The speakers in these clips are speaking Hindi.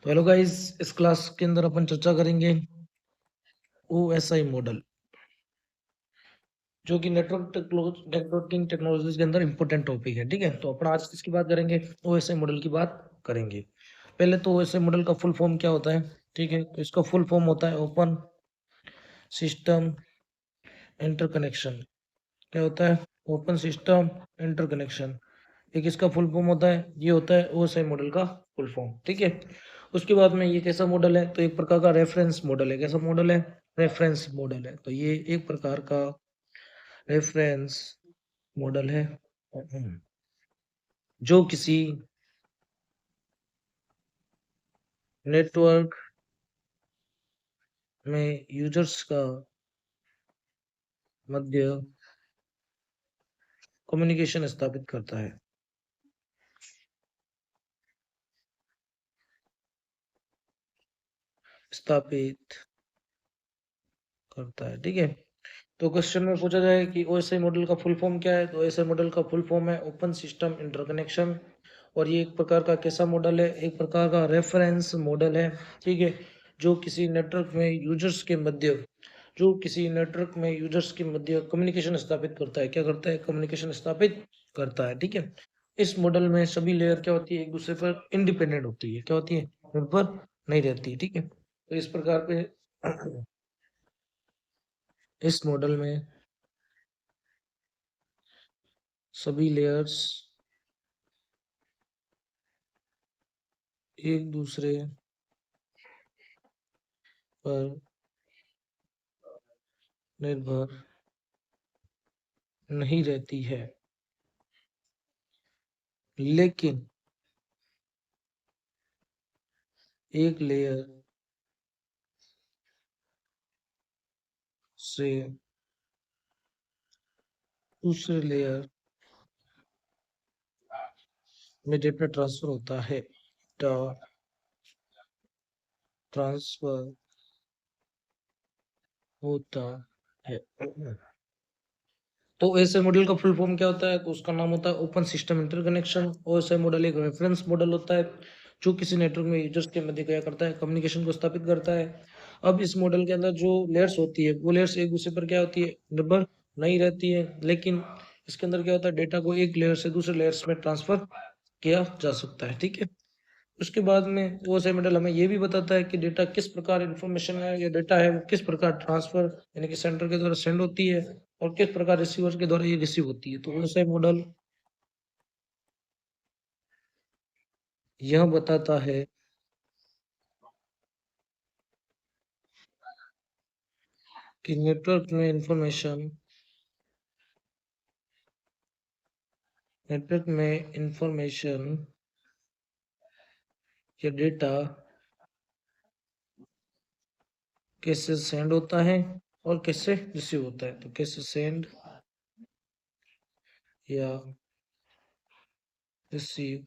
तो हेलो गाइस, इस क्लास के अंदर अपन चर्चा करेंगे ओएसआई मॉडल, जो कि नेटवर्किंग टेक्नोलॉजीज के अंदर इंपॉर्टेंट टॉपिक है। ठीक है, तो अपन आज किसकी बात करेंगे? ओएसआई मॉडल की बात करेंगे। पहले तो ओएसआई मॉडल का फुल फॉर्म क्या होता है? ठीक है, तो इसका फुल फॉर्म होता है ओपन सिस्टम इंटरकनेक्शन। क्या होता है? Open system interconnection. एक इसका फुल फॉर्म होता है, ये होता है ओएसआई मॉडल का फुल फॉर्म। ठीक है, उसके बाद में ये कैसा मॉडल है? तो एक प्रकार का रेफरेंस मॉडल है। कैसा मॉडल है? रेफरेंस मॉडल है। तो ये एक प्रकार का रेफरेंस मॉडल है जो किसी नेटवर्क में यूजर्स का मध्य कम्युनिकेशन स्थापित करता है। स्थापित करता है। ठीक है, तो क्वेश्चन में पूछा जाए कि ओएसआई मॉडल का फुल फॉर्म क्या है, तो ओएसआई मॉडल का फुल फॉर्म है ओपन सिस्टम इंटरकनेक्शन। और ये एक प्रकार का कैसा मॉडल है? एक प्रकार का रेफरेंस मॉडल है। ठीक है, जो किसी नेटवर्क में यूजर्स के मध्य कम्युनिकेशन स्थापित करता है। क्या करता है? कम्युनिकेशन स्थापित करता है। ठीक है, इस मॉडल में सभी लेयर क्या होती है? एक दूसरे पर इंडिपेंडेंट होती है। क्या होती है? निर्भर नहीं रहती। ठीक है, तो इस प्रकार पे इस मॉडल में सभी लेयर्स एक दूसरे पर निर्भर नहीं रहती है, लेकिन एक लेयर से दूसरे लेयर में डेटा ट्रांसफर होता है। ट्रांसफर होता है। तो ओएसआई मॉडल का फुल फॉर्म क्या होता है? तो उसका नाम होता है open system interconnection. OSI model एक रेफरेंस मॉडल होता है जो किसी नेटवर्क में यूजर्स के मध्य क्या करता है? कम्युनिकेशन को स्थापित करता है। अब इस मॉडल के अंदर जो लेयर्स होती है वो लेयर्स एक दूसरे पर क्या होती है? निर्भर नहीं रहती है, लेकिन इसके अंदर क्या होता है? डेटा को एक लेयर से दूसरे लेयर्स में ट्रांसफर किया जा सकता है। ठीक है, उसके बाद में ओएसआई मॉडल हमें ये भी बताता है कि डेटा किस प्रकार इंफॉर्मेशन है या डेटा है वो किस प्रकार ट्रांसफर यानी कि सेंडर के द्वारा सेंड होती है और किस प्रकार रिसीवर के द्वारा ये रिसीव होती है। तो ओएसआई मॉडल यह बताता है कि नेटवर्क में इंफॉर्मेशन या डेटा कैसे सेंड होता है और कैसे रिसीव होता है। तो कैसे सेंड या रिसीव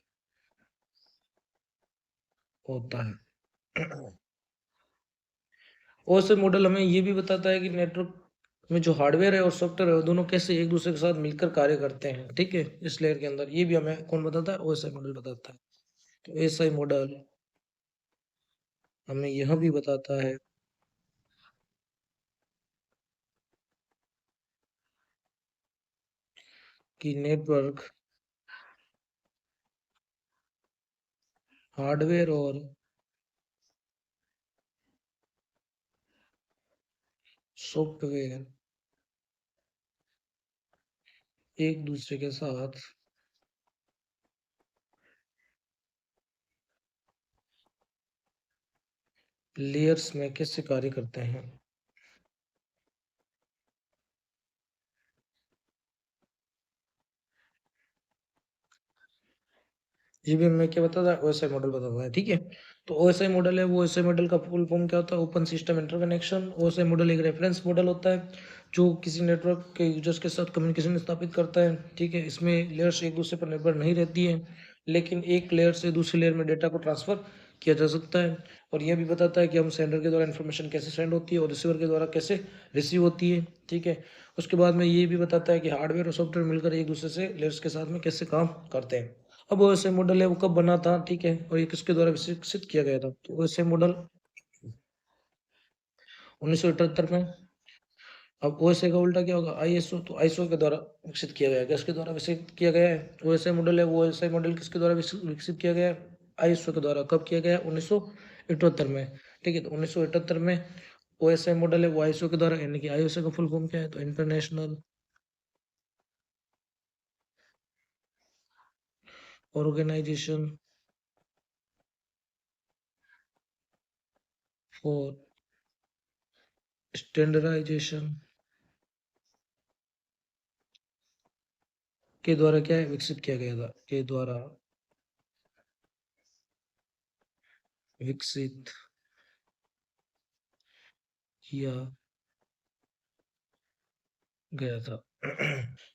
होता है। ओएसआई मॉडल हमें ये भी बताता है कि नेटवर्क में जो हार्डवेयर है और सॉफ्टवेयर है वो दोनों कैसे एक दूसरे के साथ मिलकर कार्य करते हैं। ठीक है, इस लेयर के अंदर ये भी हमें कौन बताता है? ओएसआई मॉडल बताता है। तो ओएसआई मॉडल हमें यह भी बताता है कि नेटवर्क हार्डवेयर और सॉफ्टवेयर एक दूसरे के साथ लेयर्स में कैसे कार्य करते हैं। ये भी हमें क्या बताता है? ओएसआई मॉडल बताता है। ठीक है, तो ओएसआई मॉडल है वो ओएसआई मॉडल का फुल फॉर्म क्या होता है? Open system interconnection. OSI model एक रेफरेंस मॉडल होता है जो किसी नेटवर्क के यूजर्स के साथ कम्युनिकेशन स्थापित करता है। ठीक है, इसमें लेयर्स एक दूसरे पर निर्भर नहीं रहती है, लेकिन एक लेयर से दूसरी लेयर में डेटा को ट्रांसफर किया जा सकता है। और यह भी बताता है कि हम सेंडर के द्वारा इन्फॉर्मेशन कैसे सेंड होती है और रिसीवर के द्वारा कैसे रिसीव होती है। ठीक है, उसके बाद में ये भी बताता है कि हार्डवेयर और सॉफ्टवेयर मिलकर एक दूसरे से लेयर्स के साथ में कैसे काम करते हैं। अब ओएसआई मॉडल है वो कब बना था, ठीक है, और ये किसके द्वारा विकसित किया गया था? तो ओएसआई मॉडल 1978 में। अब ओएसआई का उल्टा क्या होगा? आईएसओ। तो आईएसओ के द्वारा विकसित किया गया है। किसके द्वारा विकसित किया गया है? ओएसआई मॉडल है वो ओएसआई मॉडल किसके द्वारा विकसित किया गया है? आईएसओ के द्वारा। कब किया गया है? 1978 में। ठीक है, तो 1978 में ओएसआई मॉडल है वो आईएसओ के द्वारा, यानी कि आईएसओ का फुल फॉर्म क्या है? तो इंटरनेशनल ऑर्गेनाइजेशन फॉर स्टैंडर्डाइजेशन के द्वारा क्या है? विकसित किया गया था। के द्वारा विकसित किया गया था।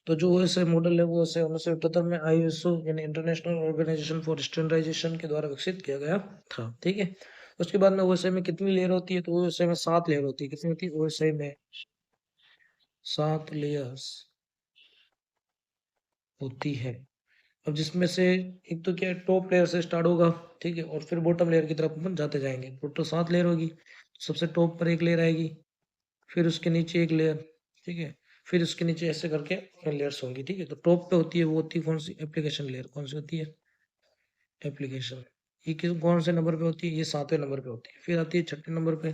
तो जो ओएसआई मॉडल है वो उन्नीस सौ अठहत्तर में आईएसओ यानी इंटरनेशनल ऑर्गेनाइजेशन फॉर स्टैंडर्डाइजेशन के द्वारा विकसित किया गया था। ठीक है, उसके बाद में ओएसआई में कितनी लेयर होती है? तो ओएसआई में 7 लेयर होती है। कितनी होती है? ओएसआई में 7 लेयर्स होती है। अब जिसमें से एक तो क्या है, टॉप लेयर से स्टार्ट होगा, ठीक है, और फिर बॉटम लेयर की तरफ अपन जाते जाएंगे। टोटल 7 लेयर होगी। सबसे टॉप पर एक लेयर आएगी, फिर उसके नीचे एक लेयर, ठीक है, फिर उसके नीचे ऐसे करके लेयर्स होंगी। ठीक है, तो टॉप पे होती है वो होती है कौन सी? Application layer. कौन सी होती है? एप्लीकेशन। ये किस कौन से नंबर पे होती है? ये 7वें नंबर पे होती है। फिर आती है 6ठे नंबर पे।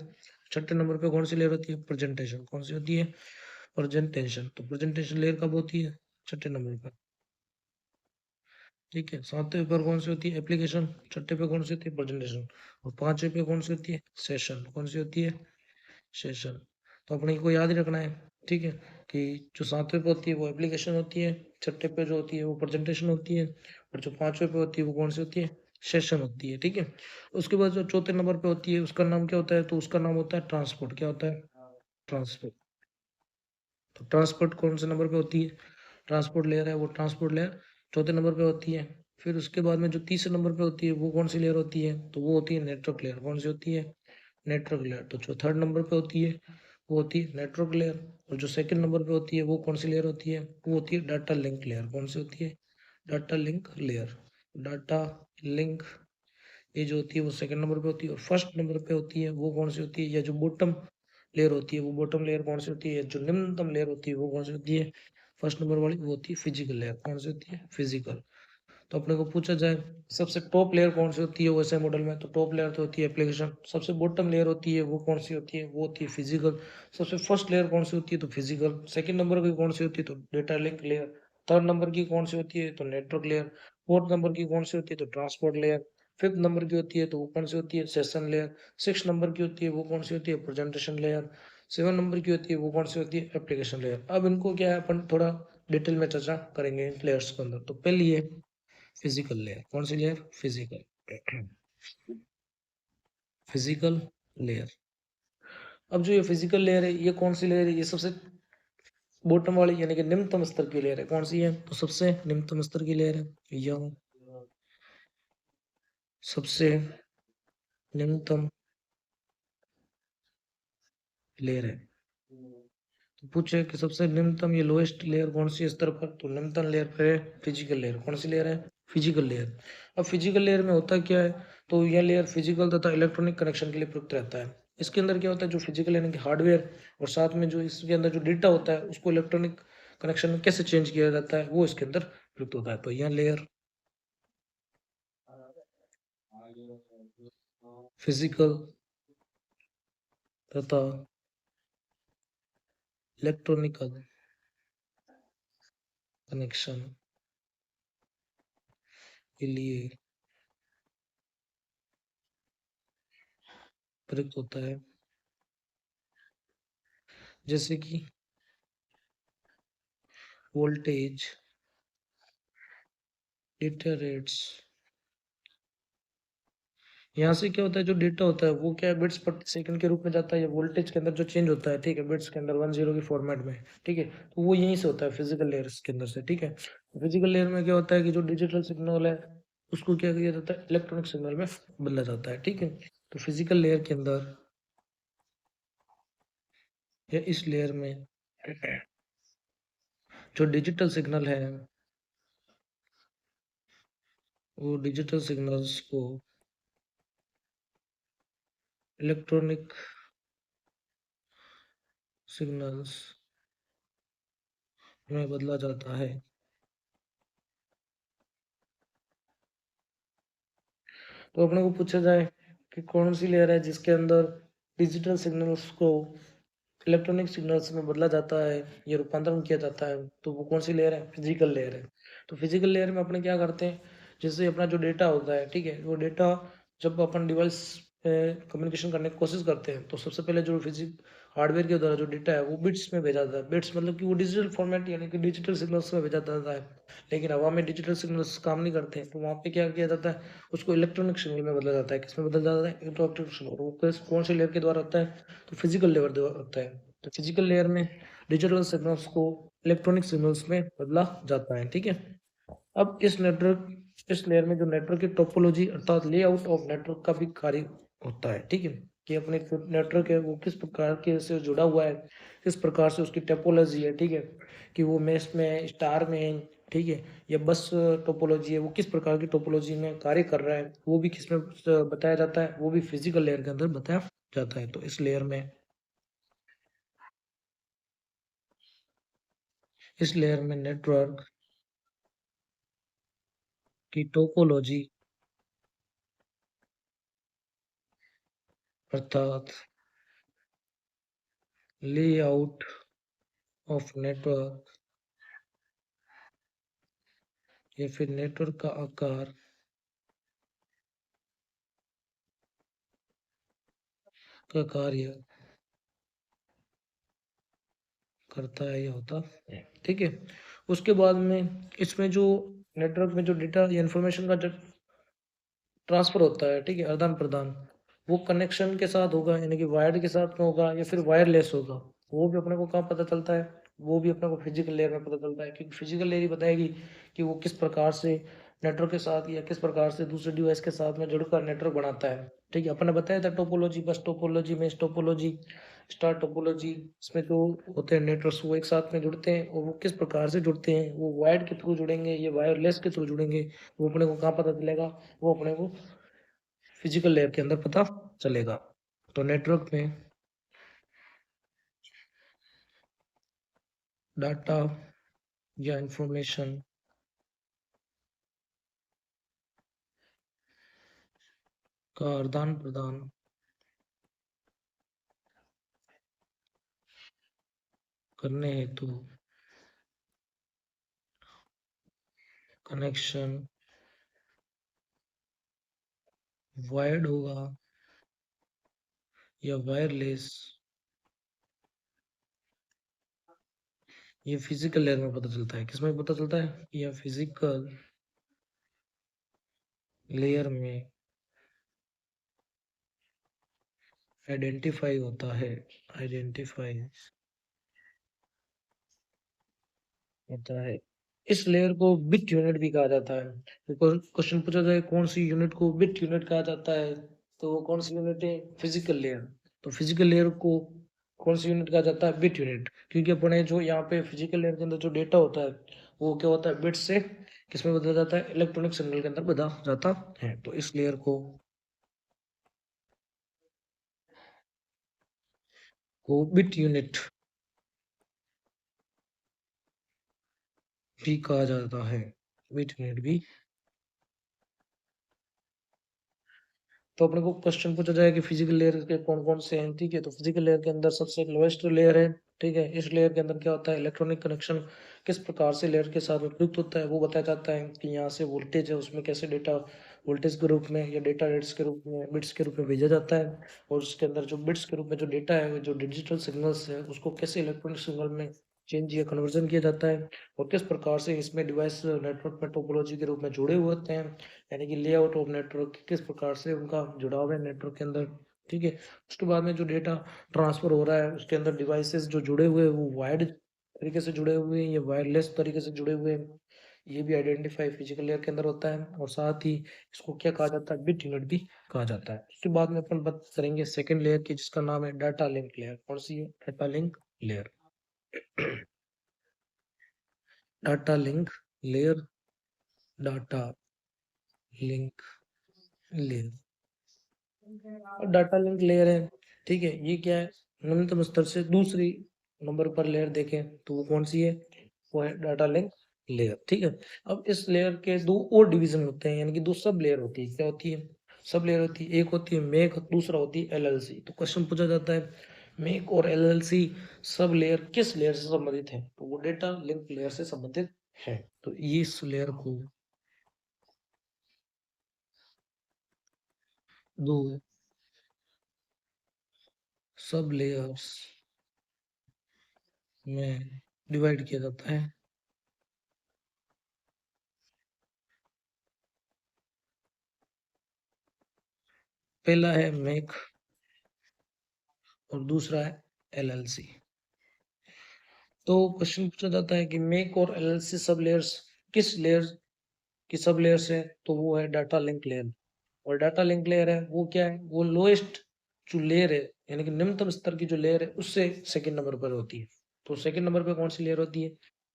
6ठे नंबर पे कौन सी लेयर होती है? प्रेजेंटेशन। कौन सी होती है? प्रेजेंटेशन। तो प्रेजेंटेशन लेयर कब होती है? 6ठे नंबर पर। ठीक है, 7वें पर कौन सी होती है? एप्लीकेशन। 6ठे पे कौन सी होती है? प्रेजेंटेशन। और 5वें पे कौन सी होती है? सेशन। कौन सी होती है? सेशन। तो अपने को याद ही रखना है, ठीक है, कि जो 7वें पे होती है वो एप्लीकेशन होती है, 6ठे पे जो होती है वो प्रेजेंटेशन होती है, और जो 5वें पे होती है वो कौन सी होती है? सेशन होती है। ठीक है, उसके बाद जो चौथे नंबर पे होती है उसका नाम क्या होता है? तो उसका नाम होता है ट्रांसपोर्ट। क्या होता है? ट्रांसपोर्ट। तो ट्रांसपोर्ट कौन से नंबर पे होती है? ट्रांसपोर्ट लेयर है वो ट्रांसपोर्ट लेयर चौथे नंबर पे होती है। फिर उसके बाद में जो तीसरे नंबर पे होती है वो कौन सी लेयर होती है? तो वो होती है नेटवर्क लेयर। कौन सी होती है? Network layer. तो जो थर्ड नंबर पे होती है वो होती है नेटवर्क लेयर। और जो सेकंड नंबर पे होती है वो कौन सी लेयर होती है? वो होती है डाटा लिंक लेयर। कौन सी होती है? Data link layer. Data link ये जो होती है वो सेकंड नंबर पे होती है। और फर्स्ट नंबर पे होती है वो कौन सी होती है? या जो बॉटम लेयर होती है वो बॉटम लेयर कौन सी होती है? जो निम्नतम लेयर होती है वो कौन सी होती है? फर्स्ट नंबर वाली वो होती है फिजिकल लेयर। कौन सी होती है? फिजिकल। तो अपने को पूछा जाए सबसे टॉप लेयर कौन सी होती है ओएसआई मॉडल में, तो टॉप लेयर तो होती है एप्लीकेशन। सबसे बॉटम लेयर होती है वो कौन सी होती है? वो होती है फिजिकल। सबसे फर्स्ट लेयर कौन सी होती है? तो फिजिकल। सेकंड नंबर की कौन सी होती है? तो data link layer. Third number की कौन सी होती है? तो नेटवर्क लेयर। फोर्थ नंबर की कौन सी होती है? तो ट्रांसपोर्ट लेयर। फिफ्थ नंबर की होती है तो वो कौन सी होती है? Session layer. सिक्स नंबर की होती है वो कौन सी होती है? Presentation layer. सेवन नंबर की होती है वो कौन सी होती है? Application layer. अब इनको क्या है अपन थोड़ा डिटेल में चर्चा करेंगे इन लेयर्स के अंदर। तो पहली है फिजिकल लेयर। कौन सी लेयर? फिजिकल। Physical layer. अब जो ये फिजिकल लेयर है ये कौन सी लेयर है? ये सबसे बॉटम वाली यानी कि निम्नतम स्तर की लेयर है। कौन सी है? तो सबसे निम्नतम स्तर की लेयर है या सबसे निम्नतम लेयर है। तो पूछे कि सबसे निम्नतम ये लोएस्ट लेयर कौन सी स्तर पर? तो निम्नतम लेयर पर है फिजिकल लेयर। कौन सी लेयर है? Physical layer. अब फिजिकल लेयर में होता क्या है? तो यह लेयर फिजिकल तथा इलेक्ट्रॉनिक कनेक्शन के लिए प्रयुक्त रहता है। इसके अंदर क्या होता है? जो फिजिकल यानी कि हार्डवेयर और साथ में जो इसके अंदर जो डेटा होता है उसको इलेक्ट्रॉनिक कनेक्शन में कैसे चेंज किया जाता है वो इसके अंदर प्रयुक्त होता है। तो यह लेयर फिजिकल तथा इलेक्ट्रॉनिकल कनेक्शन के लिए प्रयुक्त होता है। जैसे कि वोल्टेज, डेटा रेट्स। यहाँ से क्या होता है? जो डेटा होता है वो क्या है? बिट्स प्रति सेकंड के रूप में जाता है। या वोल्टेज के अंदर जो चेंज होता है, ठीक है, बिट्स के अंदर 10 के फॉर्मेट में, ठीक है, तो वो यहीं से होता है फिजिकल लेयर के अंदर से। ठीक है, फिजिकल लेयर में क्या होता है कि जो डिजिटल सिग्नल है उसको क्या किया जाता है? इलेक्ट्रॉनिक सिग्नल में बदला जाता है। ठीक है, तो फिजिकल लेयर के अंदर या इस लेयर में जो डिजिटल सिग्नल है वो डिजिटल सिग्नल्स को इलेक्ट्रॉनिक सिग्नल्स में बदला जाता है। तो अपने को पूछा जाए कि कौन सी लेयर है जिसके अंदर डिजिटल सिग्नल्स को इलेक्ट्रॉनिक सिग्नल्स में बदला जाता है, ये रूपांतरण किया जाता है, तो वो कौन सी लेयर है? फिजिकल लेयर है। तो फिजिकल लेयर में अपने क्या करते हैं, जैसे अपना जो डेटा होता है, ठीक है, वो डेटा जब अपन डिवाइस पे कम्युनिकेशन करने की कोशिश करते हैं, तो सबसे पहले जो फिजिक हार्डवेयर के द्वारा जो डेटा है वो बिट्स में भेजा जाता है। बिट्स मतलब कि वो डिजिटल फॉर्मेट यानी कि डिजिटल सिग्नल्स में भेजा जाता है। लेकिन हवा में डिजिटल सिग्नल्स काम नहीं करते हैं, तो वहाँ पे क्या किया जाता है, उसको इलेक्ट्रॉनिक सिग्नल में बदला जाता है। किसमें बदला जाता है? Electronic signal. वो कौन से लेयर के द्वारा होता है? तो फिजिकल लेयर द्वारा होता है। तो फिजिकल लेयर में डिजिटल सिग्नल्स को इलेक्ट्रॉनिक सिग्नल्स में बदला जाता है, ठीक है। अब इस लेयर में जो नेटवर्क की टोपोलॉजी अर्थात लेआउट ऑफ नेटवर्क का भी कार्य होता है, ठीक है, कि अपने नेटवर्क है वो किस प्रकार के से जुड़ा हुआ है, किस प्रकार से उसकी टोपोलॉजी है, ठीक है, कि वो मेश में, स्टार में, ठीक है, या बस टोपोलॉजी है, वो किस प्रकार की टोपोलॉजी में कार्य कर रहा है, वो भी किसमें बताया जाता है, वो भी फिजिकल लेयर के अंदर बताया जाता है। तो इस लेयर में नेटवर्क की टोपोलॉजी अर्थात लेआउट ऑफ नेटवर्क या फिर नेटवर्क का आकार का कार्य करता है या होता है, ठीक है। उसके बाद में इसमें जो नेटवर्क में जो डेटा या इंफॉर्मेशन का जो ट्रांसफर होता है, ठीक है, आदान प्रदान, वो कनेक्शन के साथ होगा यानी कि वायर्ड के साथ में होगा या फिर वायरलेस होगा, वो भी अपने को कहाँ पता चलता है? वो भी अपने को फिजिकल लेयर में पता चलता है, क्योंकि फिजिकल लेयर ही बताएगी कि वो किस प्रकार से नेटवर्क के साथ या किस प्रकार से दूसरे डिवाइस के साथ में जुड़कर नेटवर्क बनाता है, ठीक है। अपन ने बताया था टोपोलॉजी, बस टोपोलॉजी में टोपोलॉजी, स्टार टोपोलॉजी, इसमें जो होते हैं नेटवर्क्स वो एक साथ में जुड़ते हैं, और वो किस प्रकार से जुड़ते हैं, वो वायर्ड के थ्रू जुड़ेंगे या वायरलेस के थ्रू जुड़ेंगे, वो अपने को कहाँ पता चलेगा? वो अपने को फिजिकल लेयर के अंदर पता चलेगा। तो नेटवर्क में डाटा या इंफॉर्मेशन का आदान प्रदान करने हेतु कनेक्शन वायर्ड होगा या वायरलेस, ये फिजिकल लेयर में पता चलता है। किसमें पता चलता है? या फिजिकल लेयर में आइडेंटिफाई होता है, आइडेंटिफाई होता है। इस लेयर को बिट यूनिट भी कहा जाता है। तो क्वेश्चन पूछा जाए कौन सी यूनिट को बिट यूनिट कहा जाता है, तो वो कौन सी यूनिट है? Physical layer. तो फिजिकल लेयर को कौन सी यूनिट कहा जाता है? बिट यूनिट, क्योंकि अपने जो यहाँ पे फिजिकल लेयर के अंदर जो डेटा होता है वो क्या होता है? बिट से किसमें बदला जाता है? इलेक्ट्रॉनिक सिग्नल के अंदर बदला जाता है। तो इस लेयर को बिट यूनिट भी कहा जाता है, बिट यूनिट भी। तो अपने को क्वेश्चन पूछा जाए कि फिजिकल लेयर के कौन कौन से हैं, ठीक है। तो फिजिकल लेयर के अंदर सबसे लोएस्ट लेयर है, ठीक है। इस लेयर के अंदर क्या होता है? इलेक्ट्रॉनिक कनेक्शन किस प्रकार से लेयर के साथ प्रयुक्त होता है वो बताया जाता है, कि यहाँ से वोल्टेज है उसमें कैसे डेटा वोल्टेज के रूप में या डेटा रेट्स के रूप में, बिट्स के रूप में भेजा जाता है, और उसके अंदर जो बिट्स के रूप में जो डेटा है, जो डिजिटल सिग्नल्स है, उसको कैसे इलेक्ट्रॉनिक सिग्नल में चेंज या कन्वर्जन किया जाता है, और किस प्रकार से इसमें डिवाइस नेटवर्क में टोपोलॉजी के रूप में जुड़े हुए होते हैं, यानी कि लेआउट ऑफ नेटवर्क किस प्रकार से उनका जुड़ाव है नेटवर्क के अंदर, ठीक है। उसके बाद में जो डेटा ट्रांसफर हो रहा है उसके अंदर डिवाइसेस जो जुड़े हुए हैं वो वायर्ड तरीके से जुड़े हुए हैं या वायरलेस तरीके से जुड़े हुए हैं, ये भी आइडेंटिफाई फिजिकल लेयर के अंदर होता है। और साथ ही इसको क्या कहा जाता है? बिट यूनिट भी कहा जाता है। उसके बाद में अपन बात करेंगे सेकेंड लेयर की, जिसका नाम है डाटा लिंक लेयर। कौन सी है? Data link layer. Data link layer, data link layer. और डाटा लिंक लेयर है, ठीक है, ये क्या है, न्यूनतम स्तर से दूसरी नंबर पर लेयर देखें तो वो कौन सी है, वो है डाटा लिंक लेयर, ठीक है। अब इस लेयर के दो और डिवीजन होते हैं, यानी कि दो सब लेयर होती है, क्या होती है, सब लेयर होती है, एक होती है मेक, दूसरा होती है एलएलसी। तो क्वेश्चन पूछा जाता है मेक और एलएलसी सब लेयर किस लेयर से संबंधित है, तो वो डेटा लिंक लेयर से संबंधित है। तो ये इस लेयर को दो सब लेयर्स में डिवाइड किया जाता है। पहला है मेक और दूसरा है एलएलसी। तो क्वेश्चन पूछा जाता है कि मेक और एलएलसी सब लेयर्स किस लेयर की सब लेयर्स है, तो वो है डाटा लिंक लेयर। और डाटा लिंक लेयर है वो क्या है, वो लोएस्ट जो लेयर है, यानी कि निम्नतम स्तर की जो लेयर है उससे सेकंड नंबर पर होती है। तो सेकंड नंबर पे कौन सी लेयर होती है,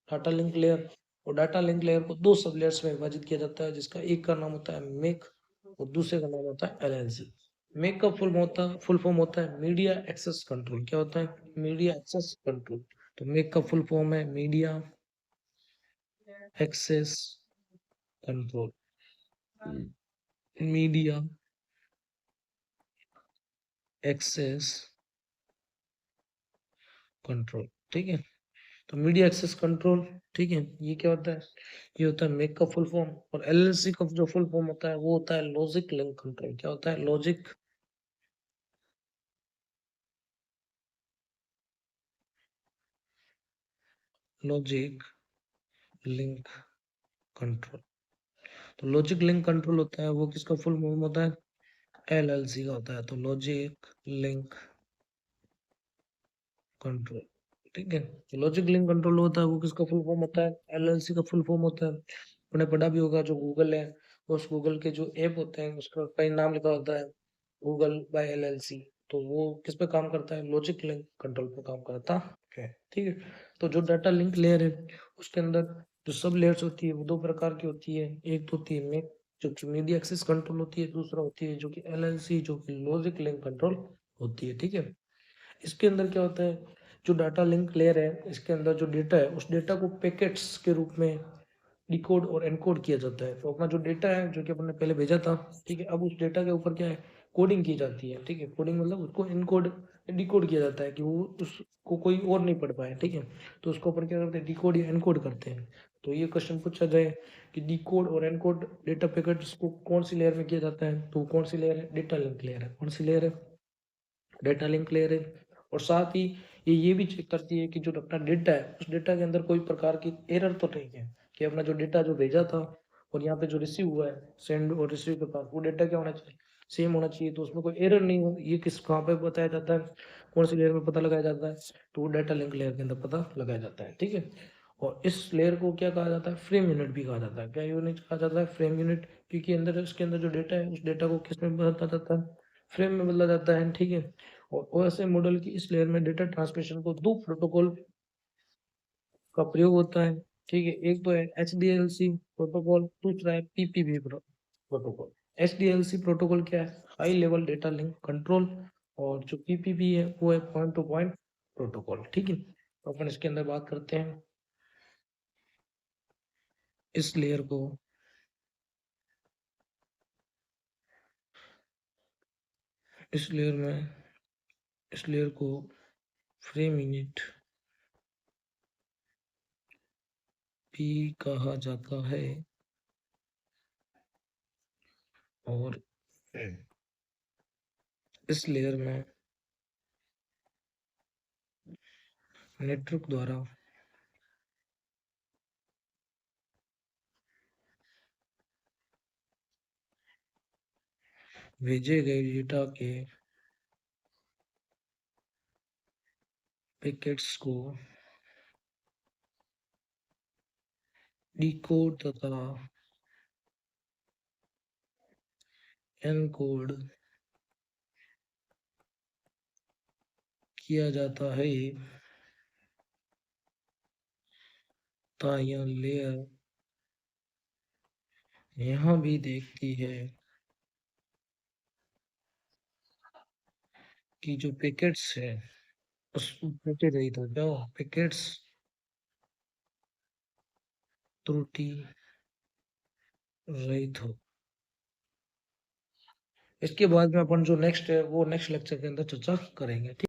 डाटा लिंक लेयर। और डाटा लिंक लेयर को दो सब लेयर्स में विभाजित किया जाता है, जिसका एक का नाम होता है मेक और दूसरे का नाम होता है एलएलसी। मेक का फुल फॉर्म होता है मीडिया एक्सेस कंट्रोल। क्या होता है, मीडिया एक्सेस कंट्रोल। तो मेक का फुल फॉर्म है media access control, media access control, ठीक है। तो मीडिया एक्सेस कंट्रोल, ठीक है, ये क्या होता है, ये होता है मेक का फुल फॉर्म। और एलएलसी का जो फुल फॉर्म होता है वो होता है लॉजिक लिंक कंट्रोल। क्या होता है, लॉजिक लॉजिक लिंक कंट्रोल। तो लॉजिक लिंक कंट्रोल होता है वो किसका फुल फॉर्म होता है, एलएलसी का होता है। तो लॉजिक लिंक कंट्रोल, ठीक है। तो लॉजिक लिंक कंट्रोल होता है वो किसका फुल फॉर्म होता है, एलएलसी का फुल फॉर्म होता है। आपने पढ़ा भी होगा जो गूगल है, उस गूगल के जो ऐप होते हैं उसका कई नाम लिखा होता है, गूगल बाय एलएलसी। तो वो किस पे काम करता है, लॉजिक लिंक कंट्रोल पे काम करता है, ठीक है। तो जो डाटा लिंक लेयर है उसके अंदर जो सब लेयर्स होती है वो दो प्रकार की होती है। एक तो होती है मेक जो मीडिया एक्सेस कंट्रोल होती है, दूसरा होती है जो कि एलएलसी जो कि लॉजिक लिंक कंट्रोल होती है, ठीक है। इसके अंदर क्या होता है, जो डाटा लिंक लेयर है इसके अंदर जो डेटा है उस डेटा को पैकेट्स के रूप में डिकोड और एनकोड किया जाता है। तो अपना जो डेटा है जो कि अपन ने पहले भेजा था, ठीक है, अब उस डेटा के ऊपर क्या है, कोडिंग की जाती है, ठीक है। कोडिंग मतलब उसको इनकोड डिकोड किया जाता है कि वो उसको कोई और नहीं पढ़ पाए, ठीक है। तो उसको अपन क्या करते हैं, डिकोड या एनकोड करते हैं। तो ये क्वेश्चन पूछा जाए कि डिकोड और एनकोड डेटा पैकेट्स को कौन सी लेयर में किया जाता है, तो कौन सी लेयर है, डेटा लिंक लेयर है। कौन सी लेयर है, डेटा लिंक ले रहे हैं। और साथ ही ये भी चेक करती है कि जो अपना डेटा है उस डेटा के अंदर कोई प्रकार की एरर तो नहीं है, कि अपना जो डेटा जो भेजा था और यहाँ पे जो रिसीव हुआ है, सेंड और रिसीव के पास वो डेटा क्या होना चाहिए, सेम होना चाहिए। तो उसमें कोई एरर नहीं हो, ये किस कहाँ पे बताया जाता है, कौन सी लेयर में पता लगाया जाता है, तो वो डाटा लिंक लेयर के अंदर पता लगाया जाता है, ठीक है। और इस लेयर को क्या कहा जाता है, फ्रेम यूनिट भी कहा जाता है। क्या यूनिट कहा जाता है, फ्रेम यूनिट, क्योंकि अंदर इसके अंदर जो डेटा है उस डेटा को किस में बदला जाता है, फ्रेम में बदला जाता है, ठीक है। और ओएसआई मॉडल की इस लेयर में डेटा ट्रांसमिशन को दो प्रोटोकॉल का प्रयोग होता है, ठीक है। एक तो है एचडीएलसी प्रोटोकॉल, दूसरा है पीपीपी प्रोटोकॉल। एचडीएलसी प्रोटोकॉल क्या है, high level data link control. और जो पीपीपी है वो है पॉइंट टू पॉइंट प्रोटोकॉल, ठीक है। तो अपन इसके अंदर बात करते हैं इस लेयर को, इस लेयर में इस लेयर को फ्रेम यूनिट भी कहा जाता है। और इस लेयर में नेटवर्क द्वारा भेजे गए डेटा के पैकेट्स को डिकोड तथा एनकोड किया जाता है तथा यह लेयर यहाँ भी देखती है कि जो पैकेट्स है उस त्रुटि रहित हो जाओ, पैकेट्स त्रुटि रहित हो। इसके बाद में अपन जो नेक्स्ट है वो नेक्स्ट लेक्चर के अंदर चर्चा करेंगे, ठीक।